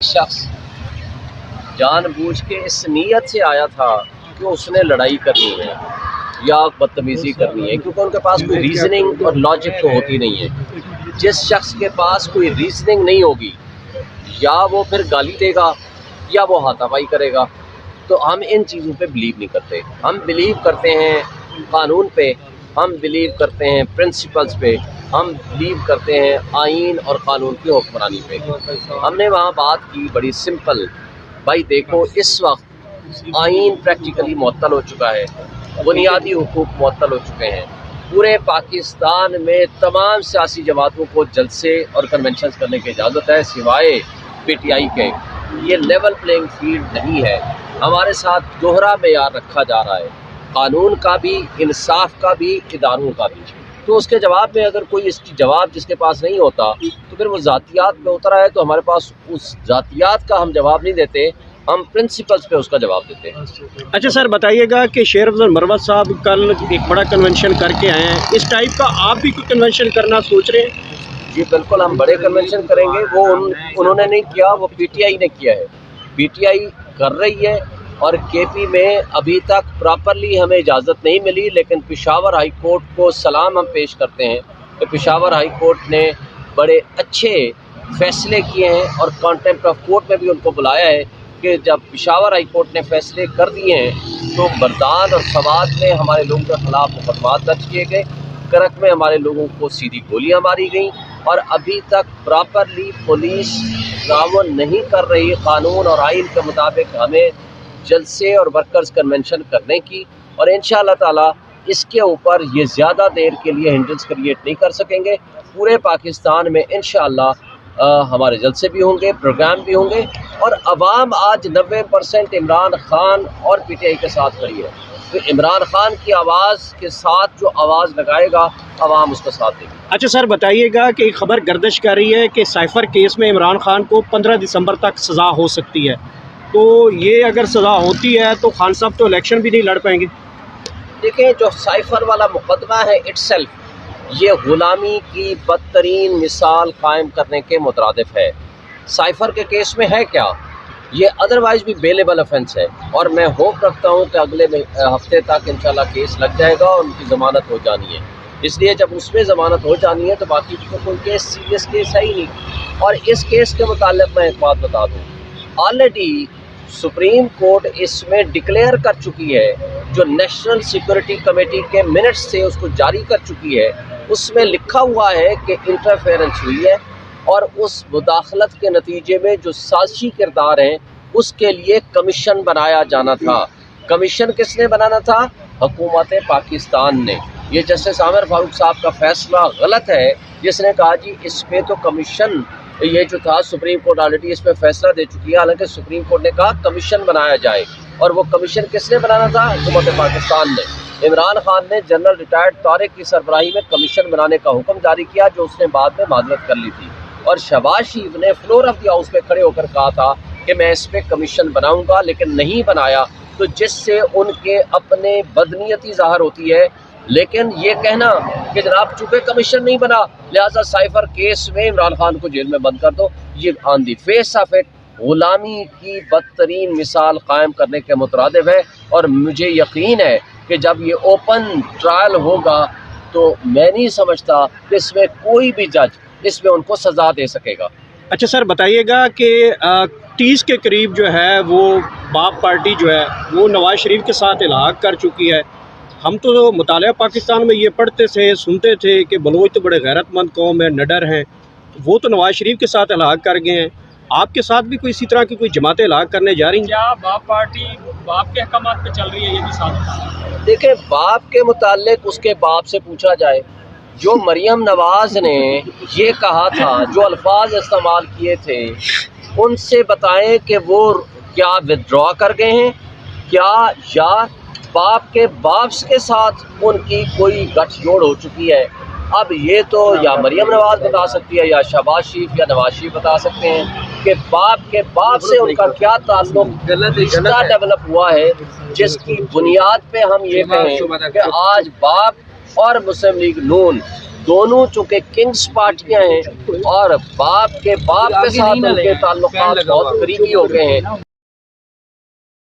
شخص جان بوجھ کے اس نیت سے آیا تھا کہ اس نے لڑائی کرنی ہے یا بدتمیزی کرنی ہے، کیونکہ ان کے پاس کوئی ریزننگ اور لاجک تو ہوتی نہیں ہے۔ جس شخص کے پاس کوئی ریزننگ نہیں ہوگی، یا وہ پھر گالی دے گا یا وہ ہاتھا پائی کرے گا۔ تو ہم ان چیزوں پہ بلیو نہیں کرتے، ہم بلیو کرتے ہیں قانون پہ، ہم بلیو کرتے ہیں پرنسپلز پہ، ہم بلیو کرتے ہیں آئین اور قانون کی حکمرانی پہ۔ ہم نے وہاں بات کی بڑی سمپل، بھائی دیکھو اس وقت آئین پریکٹیکلی معطل ہو چکا ہے، بنیادی حقوق معطل ہو چکے ہیں۔ پورے پاکستان میں تمام سیاسی جماعتوں کو جلسے اور کنونشنز کرنے کی اجازت ہے سوائے پی ٹی آئی کے۔ یہ لیول پلینگ فیلڈ نہیں ہے، ہمارے ساتھ دوہرا معیار رکھا جا رہا ہے، قانون کا بھی، انصاف کا بھی، اداروں کا بھی۔ تو اس کے جواب میں اگر کوئی اس کی جواب جس کے پاس نہیں ہوتا تو پھر وہ ذاتیات پہ اترا ہے، تو ہمارے پاس اس ذاتیات کا ہم جواب نہیں دیتے، ہم پرنسپلز پہ اس کا جواب دیتے ہیں۔ اچھا سر، بتائیے گا کہ شیر افضل مروت صاحب کل ایک بڑا کنونشن کر کے آئے ہیں، اس ٹائپ کا آپ بھی کوئی کنونشن کرنا سوچ رہے ہیں؟ جی بالکل، ہم بڑے کنونشن کریں گے۔ وہ انہوں نے نہیں کیا، وہ پی ٹی آئی نے کیا ہے، پی ٹی آئی کر رہی ہے، اور کے پی میں ابھی تک پراپرلی ہمیں اجازت نہیں ملی، لیکن پشاور ہائی کورٹ کو سلام ہم پیش کرتے ہیں کہ پشاور ہائی کورٹ نے بڑے اچھے فیصلے کیے ہیں، اور کانٹیمپٹ آف کورٹ میں بھی ان کو بلایا ہے کہ جب پشاور ہائی کورٹ نے فیصلے کر دیے ہیں تو بردان اور سوات میں ہمارے لوگوں کے خلاف مقدمات درج کیے گئے، کرک میں ہمارے لوگوں کو سیدھی گولیاں ماری گئیں، اور ابھی تک پراپرلی پولیس تعاون نہیں کر رہی قانون اور آئین کے مطابق ہمیں جلسے اور ورکرز کنونشن کرنے کی، اور انشاءاللہ تعالی اس کے اوپر یہ زیادہ دیر کے لیے ہنڈرنس کریٹ نہیں کر سکیں گے۔ پورے پاکستان میں انشاءاللہ ہمارے جلسے بھی ہوں گے، پروگرام بھی ہوں گے، اور عوام آج 90% عمران خان اور پی ٹی آئی کے ساتھ کھڑی ہے، تو عمران خان کی آواز کے ساتھ جو آواز لگائے گا عوام اس کا ساتھ دے گی۔ اچھا سر، بتائیے گا کہ ایک خبر گردش کر رہی ہے کہ سائفر کیس میں عمران خان کو 15 دسمبر تک سزا ہو سکتی ہے، تو یہ اگر سزا ہوتی ہے تو خان صاحب تو الیکشن بھی نہیں لڑ پائیں گے؟ دیکھیں، جو سائفر والا مقدمہ ہے اٹ سیلف یہ غلامی کی بدترین مثال قائم کرنے کے مترادف ہے۔ سائفر کے کیس میں ہے کیا، یہ ادروائز بھی بیلیبل افینس ہے، اور میں ہوپ رکھتا ہوں کہ اگلے ہفتے تک انشاءاللہ کیس لگ جائے گا اور ان کی ضمانت ہو جانی ہے۔ اس لیے جب اس میں ضمانت ہو جانی ہے تو باقی تو کوئی کیس سیریس کیس ہے ہی نہیں۔ اور اس کیس کے متعلق میں ایک بات بتا دوں، آلریڈی سپریم کورٹ اس میں ڈکلیئر کر چکی ہے، جو نیشنل سیکورٹی کمیٹی کے منٹس سے اس کو جاری کر چکی ہے، اس میں لکھا ہوا ہے کہ انٹرفیرنس ہوئی ہے، اور اس مداخلت کے نتیجے میں جو سازشی کردار ہیں اس کے لیے کمیشن بنایا جانا تھا۔ کمیشن کس نے بنانا تھا؟ حکومت پاکستان نے۔ یہ جسٹس عامر فاروق صاحب کا فیصلہ غلط ہے، جس نے کہا جی اس پہ تو کمیشن، یہ جو تھا سپریم کورٹ آلریڈی اس پہ فیصلہ دے چکی ہے، حالانکہ سپریم کورٹ نے کہا کمیشن بنایا جائے، اور وہ کمیشن کس نے بنانا تھا؟ حکومت پاکستان نے۔ عمران خان نے جنرل ریٹائرڈ طارق کی سربراہی میں کمیشن بنانے کا حکم جاری کیا، جو اس نے بعد میں معذرت کر لی تھی، اور شہباز شریف نے فلور آف دی ہاؤس پہ کھڑے ہو کر کہا تھا کہ میں اس پہ کمیشن بناؤں گا، لیکن نہیں بنایا، تو جس سے ان کے اپنے بدنیتی ظاہر ہوتی ہے۔ لیکن یہ کہنا کہ جناب چونکہ کمیشن نہیں بنا لہٰذا سائفر کیس میں عمران خان کو جیل میں بند کر دو، یہ آن دی فیس آف اٹ غلامی کی بدترین مثال قائم کرنے کے مترادف ہے، اور مجھے یقین ہے کہ جب یہ اوپن ٹرائل ہوگا تو میں نہیں سمجھتا کہ اس میں کوئی بھی جج اس میں ان کو سزا دے سکے گا۔ اچھا سر، بتائیے گا کہ 30 کے قریب جو ہے وہ باپ پارٹی جو ہے وہ نواز شریف کے ساتھ الحاق کر چکی ہے۔ ہم تو مطالعہ پاکستان میں یہ پڑھتے تھے، سنتے تھے کہ بلوچ تو بڑے غیرت مند قوم ہے، نڈر ہیں، وہ تو نواز شریف کے ساتھ الحاق کر گئے ہیں، آپ کے ساتھ بھی کوئی اسی طرح کی کوئی جماعتیں الحاق کرنے جا رہی ہیں؟ کیا باپ پارٹی باپ کے احکامات پہ چل رہی ہے؟ یہ بھی ساتھ دیکھیں، باپ کے متعلق اس کے باپ سے پوچھا جائے۔ جو مریم نواز نے یہ کہا تھا، جو الفاظ استعمال کیے تھے، ان سے بتائیں کہ وہ کیا ودڈرا کر گئے ہیں کیا، یا باپ کے باپس کے ساتھ ان کی کوئی گٹھ جوڑ ہو چکی ہے۔ اب یہ تو یا مریم نواز بتا سکتی ہے، یا شہباز شریف یا نواز شریف بتا سکتے ہیں کہ باپ کے باپ سے ان کا کیا تعلق، رشتہ ڈیولپ ہوا ہے، جس کی بنیاد پہ ہم یہ کہیں کہ آج باپ اور مسلم لیگ نون دونوں چونکہ کنگز پارٹیاں ہیں اور باپ کے ساتھ ان کے تعلقات بہت قریبی ہو گئے ہیں،